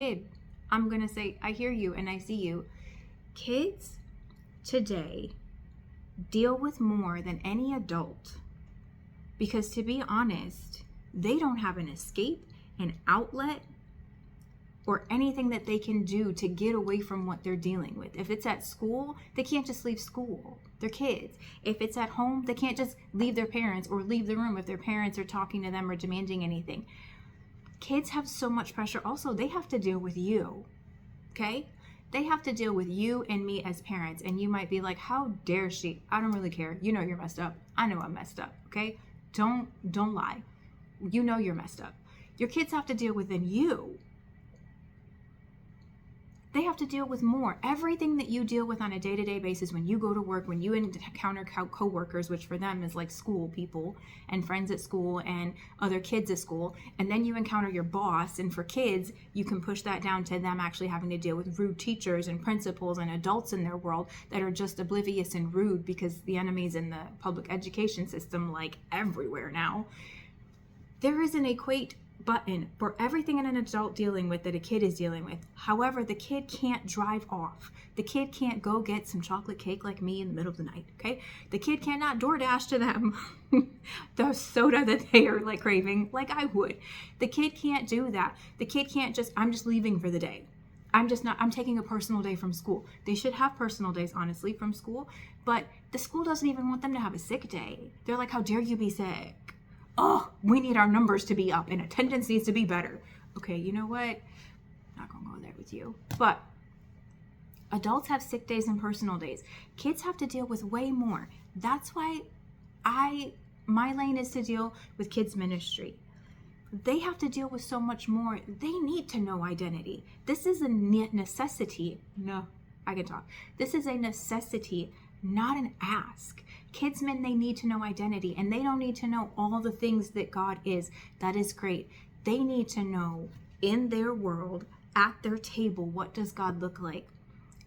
kid, I'm going to say, I hear you and I see you. Kids today deal with more than any adult because, to be honest, they don't have an escape, an outlet, or anything that they can do to get away from what they're dealing with. If it's at school, they can't just leave school. They're kids. If it's at home, they can't just leave their parents or leave the room if their parents are talking to them or demanding anything. Kids have so much pressure. Also, they have to deal with you, okay? They have to deal with you and me as parents. And you might be like, how dare she? I don't really care. You know you're messed up. I know I'm messed up, okay? Don't lie. You know you're messed up. Your kids have to deal with you. They have to deal with more. Everything that you deal with on a day-to-day basis when you go to work, when you encounter co-workers, which for them is like school people and friends at school and other kids at school, and then you encounter your boss, and for kids, you can push that down to them actually having to deal with rude teachers and principals and adults in their world that are just oblivious and rude because the enemy's in the public education system like everywhere now. There is an equate button for everything in an adult dealing with that a kid is dealing with. However, the kid can't drive off. The kid can't go get some chocolate cake like me in the middle of the night, okay? The kid cannot DoorDash to them the soda that they are like craving like I would. The kid can't do that. The kid can't just, I'm just leaving for the day. I'm taking a personal day from school. They should have personal days, honestly, from school, but the school doesn't even want them to have a sick day. They're like, how dare you be sick? Oh, we need our numbers to be up and attendance needs to be better. Okay, you know what? I'm not going to go there with you. But adults have sick days and personal days. Kids have to deal with way more. That's why my lane is to deal with kids ministry. They have to deal with so much more. They need to know identity. This is a necessity. No, I can talk. This is a necessity, not an ask. Kids, men, they need to know identity, and they don't need to know all the things that God is. That is great. They need to know in their world, at their table, what does God look like?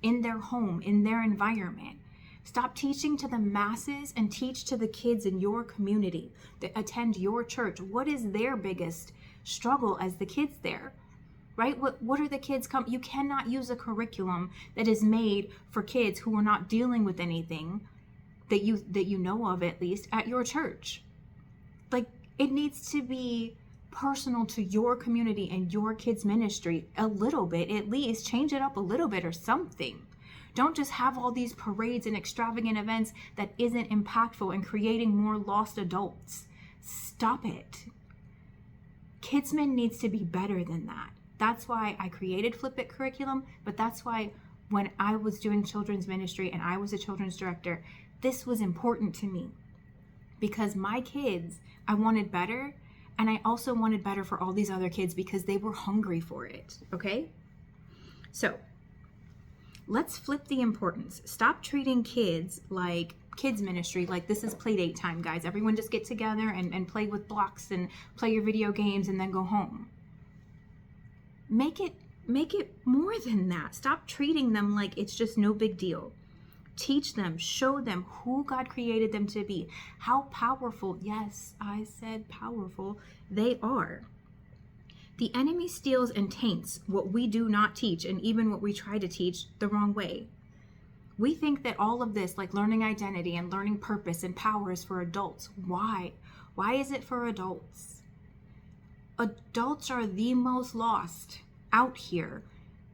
In their home, in their environment. Stop teaching to the masses and teach to the kids in your community that attend your church. What is their biggest struggle as the kids there? Right? What are the kids you cannot use a curriculum that is made for kids who are not dealing with anything that you know of, at least at your church. Like, it needs to be personal to your community and your kids' ministry a little bit, at least change it up a little bit or something. Don't just have all these parades and extravagant events that isn't impactful and creating more lost adults. Stop it. Kidsman needs to be better than that. That's why I created Flip It curriculum, but that's why when I was doing children's ministry and I was a children's director, this was important to me because my kids, I wanted better, and I also wanted better for all these other kids because they were hungry for it, okay? So let's flip the importance. Stop treating kids like kids ministry, like this is play date time, guys. Everyone just get together and play with blocks and play your video games and then go home. Make it more than that. Stop treating them like it's just no big deal. Teach them, show them who God created them to be, how powerful, yes, I said powerful, they are. The enemy steals and taints what we do not teach, and even what we try to teach, the wrong way. We think that all of this, like learning identity and learning purpose and power, is for adults. Why? Why is it for adults? Adults are the most lost out here.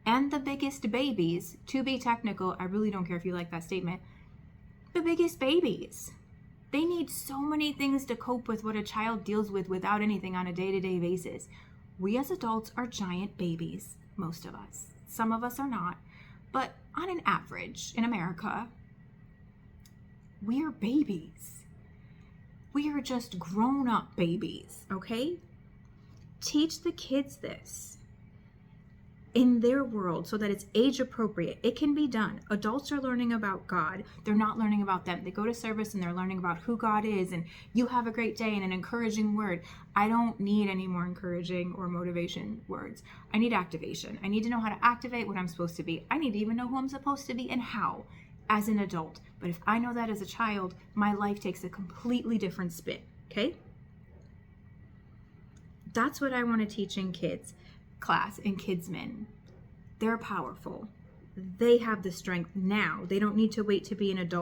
And the biggest babies, to be technical, I really don't care if you like that statement, the biggest babies. They need so many things to cope with what a child deals with without anything on a day-to-day basis. We as adults are giant babies, most of us. Some of us are not, but on an average in America, we are babies. We are just grown-up babies, okay? Teach the kids this in their world so that it's age appropriate. It can be done. Adults are learning about God. They're not learning about them. They go to service and they're learning about who God is, and you have a great day and an encouraging word. I don't need any more encouraging or motivation words. I need activation. I need to know how to activate what I'm supposed to be. I need to even know who I'm supposed to be and how as an adult. But if I know that as a child, my life takes a completely different spin, okay? That's what I want to teach in kids. class in Kidsmen. They're powerful. They have the strength now. They don't need to wait to be an adult